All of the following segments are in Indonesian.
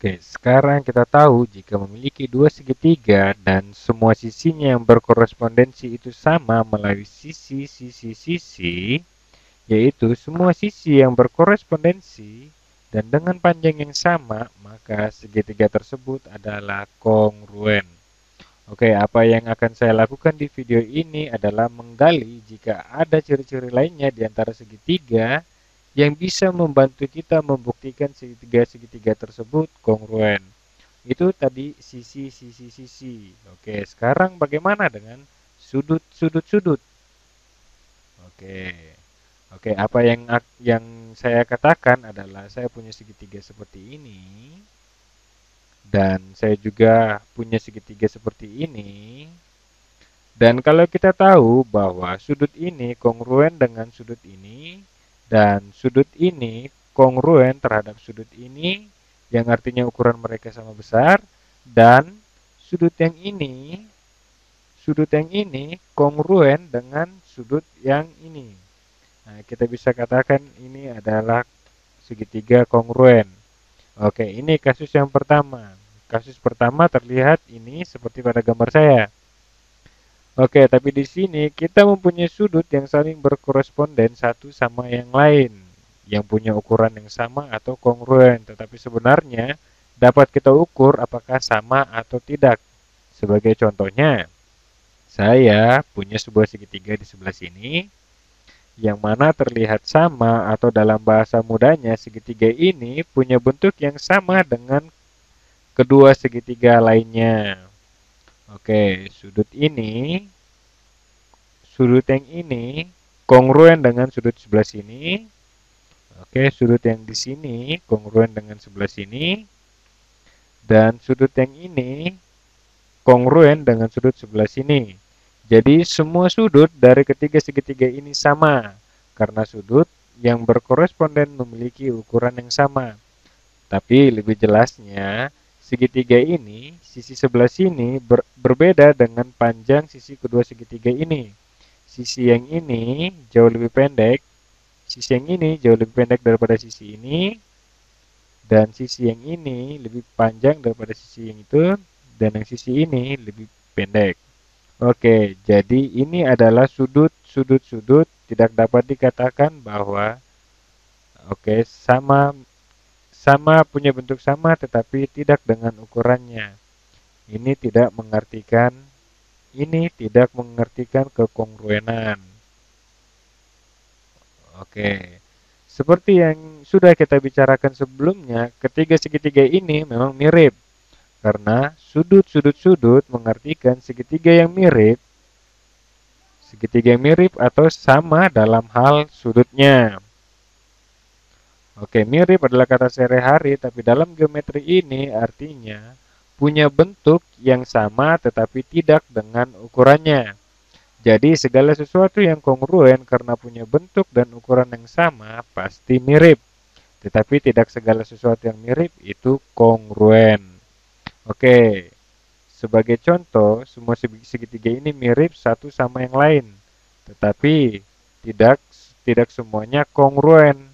Oke, sekarang kita tahu jika memiliki dua segitiga dan semua sisinya yang berkorespondensi itu sama melalui sisi-sisi-sisi, yaitu semua sisi yang berkorespondensi dan dengan panjang yang sama, maka segitiga tersebut adalah kongruen. Oke, apa yang akan saya lakukan di video ini adalah menggali jika ada ciri-ciri lainnya di antara segitiga yang bisa membantu kita membuktikan segitiga-segitiga tersebut kongruen. Itu tadi sisi-sisi-sisi. Oke, sekarang bagaimana dengan sudut-sudut-sudut? Oke. Oke, apa yang saya katakan adalah saya punya segitiga seperti ini dan saya juga punya segitiga seperti ini. Dan kalau kita tahu bahwa sudut ini kongruen dengan sudut ini dan sudut ini kongruen terhadap sudut ini yang artinya ukuran mereka sama besar dan sudut yang ini kongruen dengan sudut yang ini. Nah, kita bisa katakan ini adalah segitiga kongruen. Oke, ini kasus yang pertama. Kasus pertama terlihat ini seperti pada gambar saya. Oke, tapi di sini kita mempunyai sudut yang saling berkoresponden satu sama yang lain, yang punya ukuran yang sama atau kongruen, tetapi sebenarnya dapat kita ukur apakah sama atau tidak. Sebagai contohnya, saya punya sebuah segitiga di sebelah sini, yang mana terlihat sama atau dalam bahasa mudanya segitiga ini punya bentuk yang sama dengan kedua segitiga lainnya. Oke, sudut yang ini kongruen dengan sudut sebelah sini. Oke, sudut yang di sini kongruen dengan sebelah sini. Dan sudut yang ini kongruen dengan sudut sebelah sini. Jadi semua sudut dari ketiga segitiga ini sama. Karena sudut yang berkoresponden memiliki ukuran yang sama. Tapi lebih jelasnya, segitiga ini, sisi sebelah sini berbeda dengan panjang sisi kedua segitiga ini. Sisi yang ini jauh lebih pendek, sisi yang ini jauh lebih pendek daripada sisi ini, dan sisi yang ini lebih panjang daripada sisi yang itu, dan yang sisi ini lebih pendek. Oke, jadi ini adalah sudut-sudut-sudut tidak dapat dikatakan bahwa sama sama punya bentuk sama tetapi tidak dengan ukurannya. Ini tidak mengartikan kekongruenan. Oke. Seperti yang sudah kita bicarakan sebelumnya, ketiga segitiga ini memang mirip karena sudut-sudut-sudut mengartikan segitiga yang mirip atau sama dalam hal sudutnya. Oke, mirip adalah kata sehari-hari, tapi dalam geometri ini artinya punya bentuk yang sama tetapi tidak dengan ukurannya. Jadi segala sesuatu yang kongruen karena punya bentuk dan ukuran yang sama pasti mirip. Tetapi tidak segala sesuatu yang mirip itu kongruen. Oke, sebagai contoh, semua segitiga ini mirip satu sama yang lain. Tetapi tidak tidak semuanya kongruen.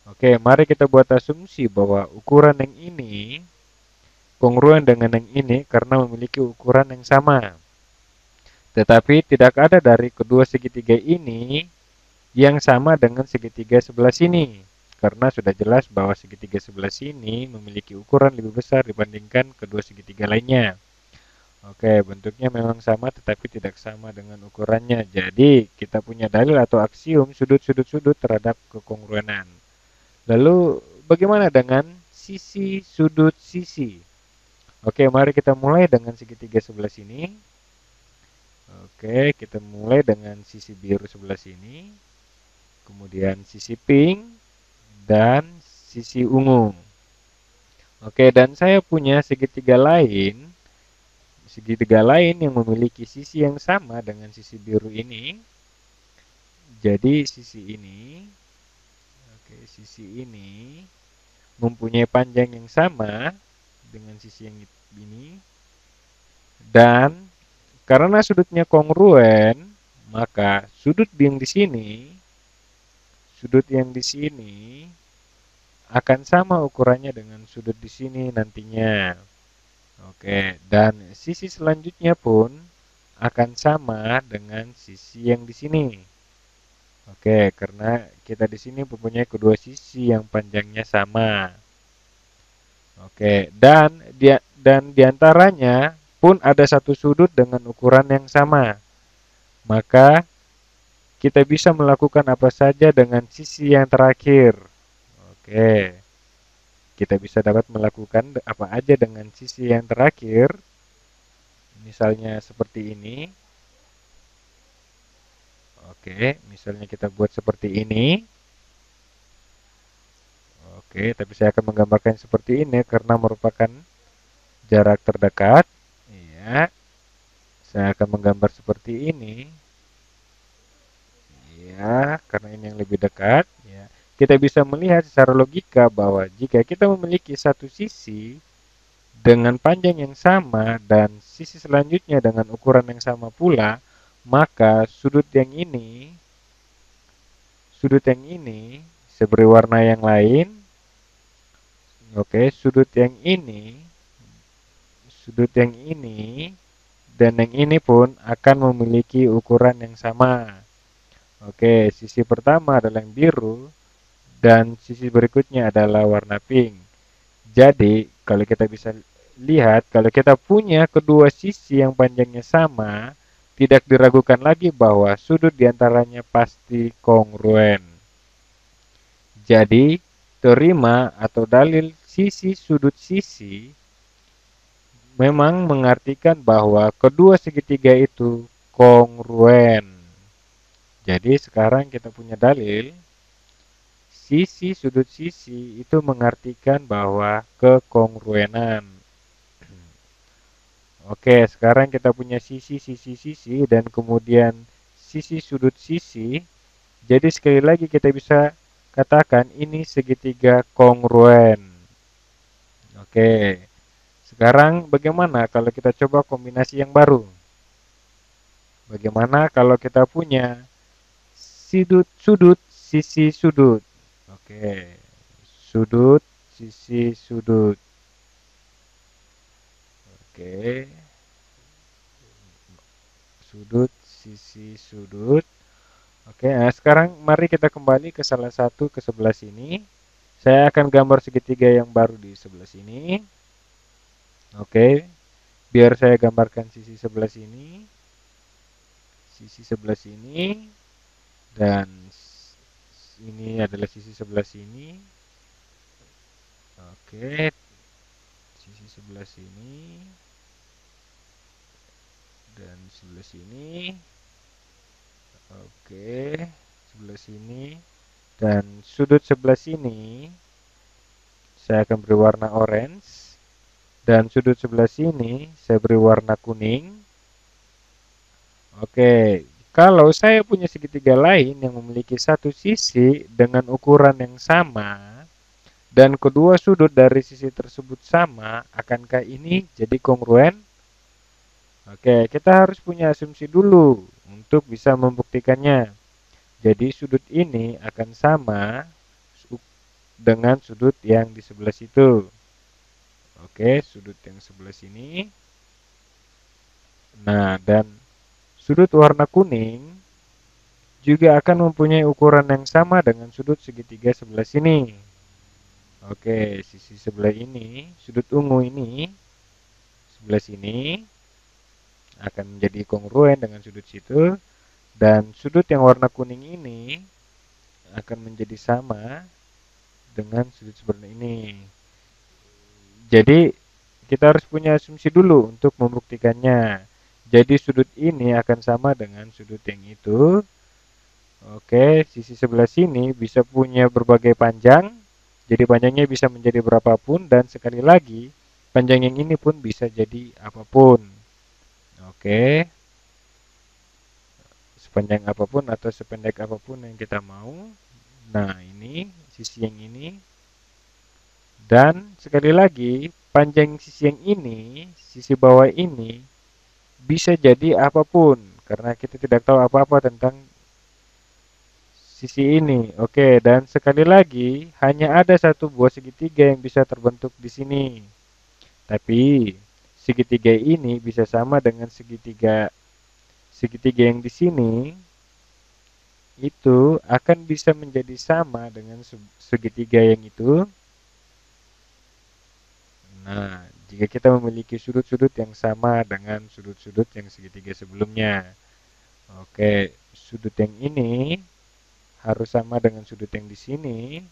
Oke, mari kita buat asumsi bahwa ukuran yang ini kongruen dengan yang ini karena memiliki ukuran yang sama. Tetapi tidak ada dari kedua segitiga ini yang sama dengan segitiga sebelah sini. Karena sudah jelas bahwa segitiga sebelah sini memiliki ukuran lebih besar dibandingkan kedua segitiga lainnya. Oke, bentuknya memang sama tetapi tidak sama dengan ukurannya. Jadi, kita punya dalil atau aksiom sudut-sudut-sudut terhadap kekongruenan. Lalu, bagaimana dengan sisi sudut sisi? Oke, mari kita mulai dengan segitiga sebelah sini. Oke, kita mulai dengan sisi biru sebelah sini. Kemudian sisi pink dan sisi ungu. Oke, dan saya punya segitiga lain yang memiliki sisi yang sama dengan sisi biru ini. Jadi sisi ini mempunyai panjang yang sama dengan sisi yang ini. Dan karena sudutnya kongruen, maka sudut yang di sini akan sama ukurannya dengan sudut di sini nantinya. Oke, dan sisi selanjutnya pun akan sama dengan sisi yang di sini. Oke, karena kita di sini mempunyai kedua sisi yang panjangnya sama. Oke, dan diantaranya pun ada satu sudut dengan ukuran yang sama. Maka kita bisa melakukan apa saja dengan sisi yang terakhir. Oke, kita bisa dapat melakukan apa aja dengan sisi yang terakhir. Misalnya seperti ini. Oke, misalnya kita buat seperti ini. Oke, tapi saya akan menggambarkan seperti ini karena merupakan jarak terdekat. Iya, saya akan menggambar seperti ini. Ya, karena ini yang lebih dekat, ya. Kita bisa melihat secara logika bahwa jika kita memiliki satu sisi dengan panjang yang sama dan sisi selanjutnya dengan ukuran yang sama pula, maka sudut yang ini saya beri warna yang lain. Oke, sudut yang ini dan yang ini pun akan memiliki ukuran yang sama. Oke, sisi pertama adalah yang biru dan sisi berikutnya adalah warna pink. Jadi, kalau kita bisa lihat, kalau kita punya kedua sisi yang panjangnya sama, tidak diragukan lagi bahwa sudut diantaranya pasti kongruen. Jadi, teorema atau dalil sisi sudut sisi memang mengartikan bahwa kedua segitiga itu kongruen. Jadi, sekarang kita punya dalil sisi sudut sisi itu mengartikan bahwa kekongruenan. Oke, sekarang kita punya sisi dan kemudian sisi sudut sisi. Jadi sekali lagi kita bisa katakan ini segitiga kongruen. Oke, sekarang bagaimana kalau kita coba kombinasi yang baru? Bagaimana kalau kita punya sudut sisi sudut? Oke, sudut sisi sudut. Oke, sudut sisi sudut. Oke, nah sekarang mari kita kembali ke salah satu ke sebelah sini. Saya akan gambar segitiga yang baru di sebelah sini. Oke, biar saya gambarkan sisi sebelah sini, dan ini adalah sisi sebelah sini. Oke, sisi sebelah sini dan sebelah sini. Oke, sebelah sini dan sudut sebelah sini saya akan beri warna orange dan sudut sebelah sini saya beri warna kuning. Oke, kalau saya punya segitiga lain yang memiliki satu sisi dengan ukuran yang sama dan kedua sudut dari sisi tersebut sama, akankah ini jadi kongruen? Oke, kita harus punya asumsi dulu untuk bisa membuktikannya. Jadi sudut ini akan sama dengan sudut yang di sebelah situ. Oke, sudut yang sebelah sini. Nah, dan sudut warna kuning juga akan mempunyai ukuran yang sama dengan sudut segitiga sebelah sini. Oke, sisi sebelah ini, sudut ungu ini, sebelah sini akan menjadi kongruen dengan sudut situ, dan sudut yang warna kuning ini akan menjadi sama dengan sudut sebelah ini. Jadi kita harus punya asumsi dulu untuk membuktikannya. Jadi sudut ini akan sama dengan sudut yang itu. Oke, sisi sebelah sini bisa punya berbagai panjang. Jadi panjangnya bisa menjadi berapapun dan sekali lagi panjang yang ini pun bisa jadi apapun. Oke, sepanjang apapun atau sependek apapun yang kita mau. Nah, ini sisi yang ini. Dan sekali lagi, panjang sisi yang ini, sisi bawah ini, bisa jadi apapun. Karena kita tidak tahu apa-apa tentang sisi ini. Oke, dan sekali lagi hanya ada satu buah segitiga yang bisa terbentuk di sini. Tapi segitiga ini bisa sama dengan segitiga segitiga yang di sini itu akan bisa menjadi sama dengan segitiga yang itu. Nah, jika kita memiliki sudut-sudut yang sama dengan sudut-sudut yang segitiga sebelumnya. Oke, sudut yang ini harus sama dengan sudut yang di sini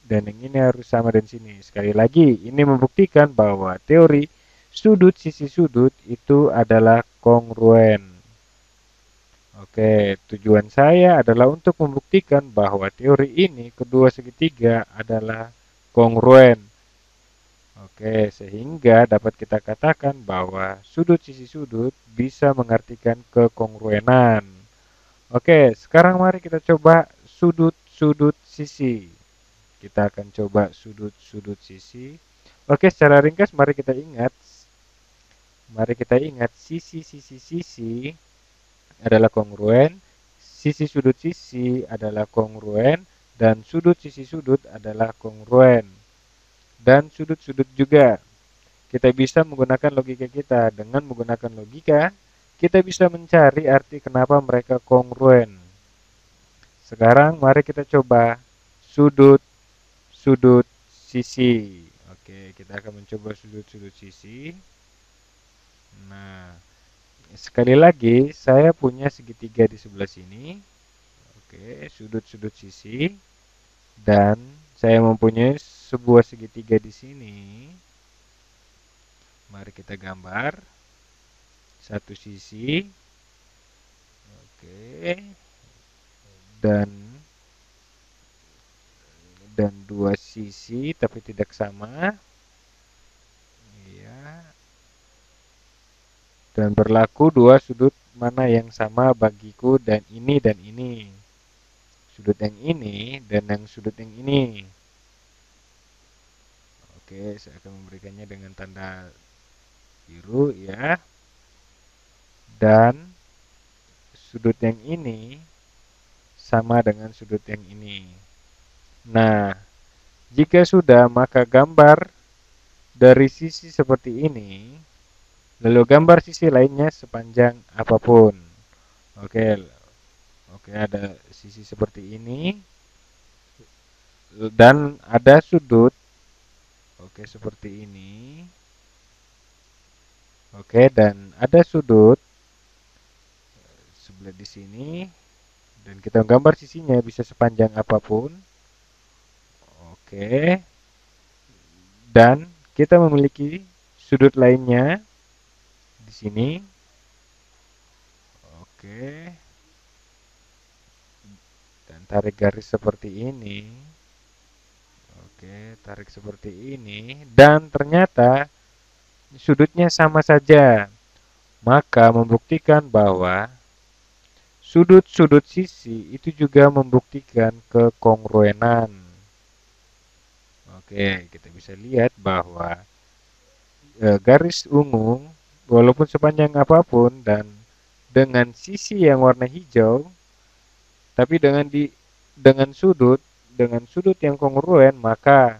dan yang ini harus sama dengan sini. Sekali lagi, ini membuktikan bahwa teori sudut sisi sudut itu adalah kongruen. Oke, tujuan saya adalah untuk membuktikan bahwa teori ini kedua segitiga adalah kongruen. Oke, sehingga dapat kita katakan bahwa sudut sisi sudut bisa mengartikan kekongruenan. Oke, sekarang mari kita coba sudut-sudut sisi. Kita akan coba sudut-sudut sisi. Oke, secara ringkas mari kita ingat sisi-sisi-sisi adalah kongruen, sisi sudut sisi adalah kongruen, dan sudut sisi sudut adalah kongruen. Dan sudut-sudut juga. Kita bisa menggunakan logika kita. Dengan menggunakan logika, kita bisa mencari arti kenapa mereka kongruen. Sekarang mari kita coba sudut-sudut sisi. Oke, kita akan mencoba sudut-sudut sisi. Nah, sekali lagi saya punya segitiga di sebelah sini. Oke, sudut-sudut sisi. Dan saya mempunyai sebuah segitiga di sini. Mari kita gambar satu sisi. Oke. Dan dua sisi tapi tidak sama. Iya. Dan berlaku dua sudut mana yang sama bagiku dan ini dan ini. Sudut yang ini dan yang sudut yang ini. Oke, saya akan memberikannya dengan tanda biru ya. Dan sudut yang ini sama dengan sudut yang ini. Nah, jika sudah maka gambar dari sisi seperti ini, lalu gambar sisi lainnya sepanjang apapun. Oke, oke ada sisi seperti ini dan ada sudut. Oke, seperti ini. Oke, dan ada sudut sebelah di sini dan kita gambar sisinya bisa sepanjang apapun. Oke. Dan kita memiliki sudut lainnya di sini. Oke. Dan tarik garis seperti ini. Oke, tarik seperti ini dan ternyata sudutnya sama saja. Maka membuktikan bahwa sudut-sudut sisi itu juga membuktikan kekongruenan. Oke, kita bisa lihat bahwa garis ungu walaupun sepanjang apapun dan dengan sisi yang warna hijau, tapi dengan sudut yang kongruen maka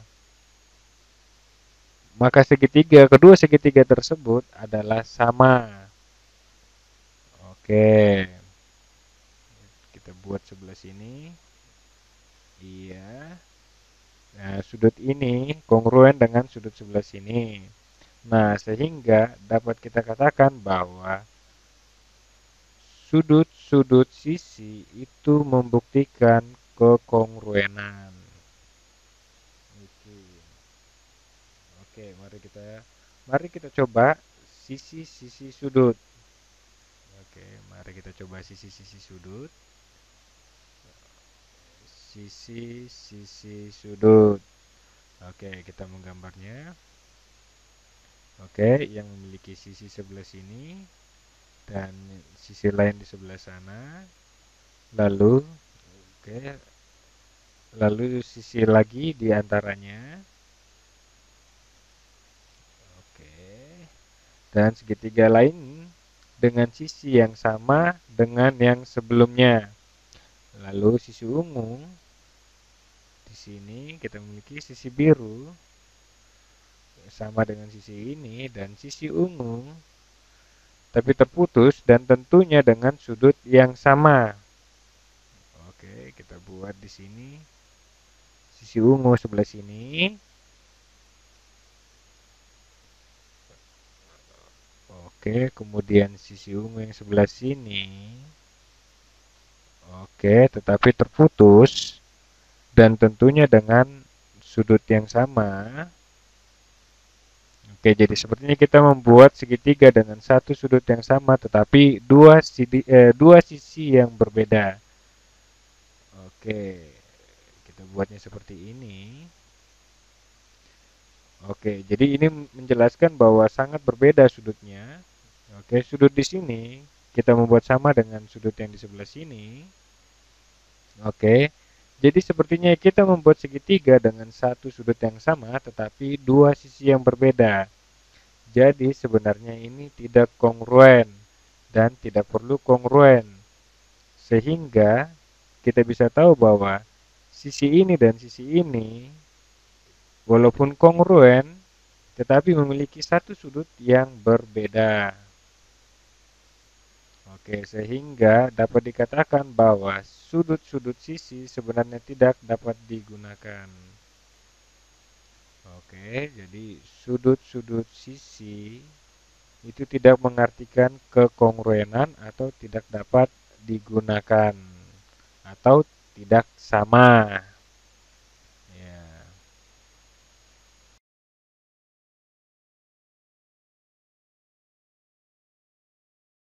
kedua segitiga tersebut adalah sama. Oke, kita buat sebelah sini. Iya. Nah, sudut ini kongruen dengan sudut sebelah sini. Nah, sehingga dapat kita katakan bahwa sudut-sudut sisi itu membuktikan kekongruenan. Oke. Oke, mari kita coba sisi-sisi sudut. Oke, mari kita coba sisi-sisi sudut. Sisi-sisi sudut. Oke, kita menggambarnya. Oke, yang memiliki sisi sebelah sini dan sisi lain di sebelah sana. Lalu sisi lagi di antaranya. Oke. Dan segitiga lain dengan sisi yang sama dengan yang sebelumnya. Lalu sisi ungu, di sini kita memiliki sisi biru sama dengan sisi ini dan sisi ungu, tapi terputus dan tentunya dengan sudut yang sama. Oke, kita buat di sini sisi ungu sebelah sini. Oke, kemudian sisi ungu yang sebelah sini. Oke, tetapi terputus dan tentunya dengan sudut yang sama. Oke, jadi sepertinya kita membuat segitiga dengan satu sudut yang sama tetapi dua sisi yang berbeda. Oke, kita buatnya seperti ini. Oke, jadi ini menjelaskan bahwa sangat berbeda sudutnya. Oke, sudut di sini kita membuat sama dengan sudut yang di sebelah sini. Oke, jadi sepertinya kita membuat segitiga dengan satu sudut yang sama tetapi dua sisi yang berbeda. Jadi sebenarnya ini tidak kongruen dan tidak perlu kongruen. Sehingga kita bisa tahu bahwa sisi ini dan sisi ini walaupun kongruen tetapi memiliki satu sudut yang berbeda. Oke, sehingga dapat dikatakan bahwa sudut-sudut sisi sebenarnya tidak dapat digunakan. Oke, jadi sudut-sudut sisi itu tidak mengartikan kekongruenan atau tidak dapat digunakan atau tidak sama.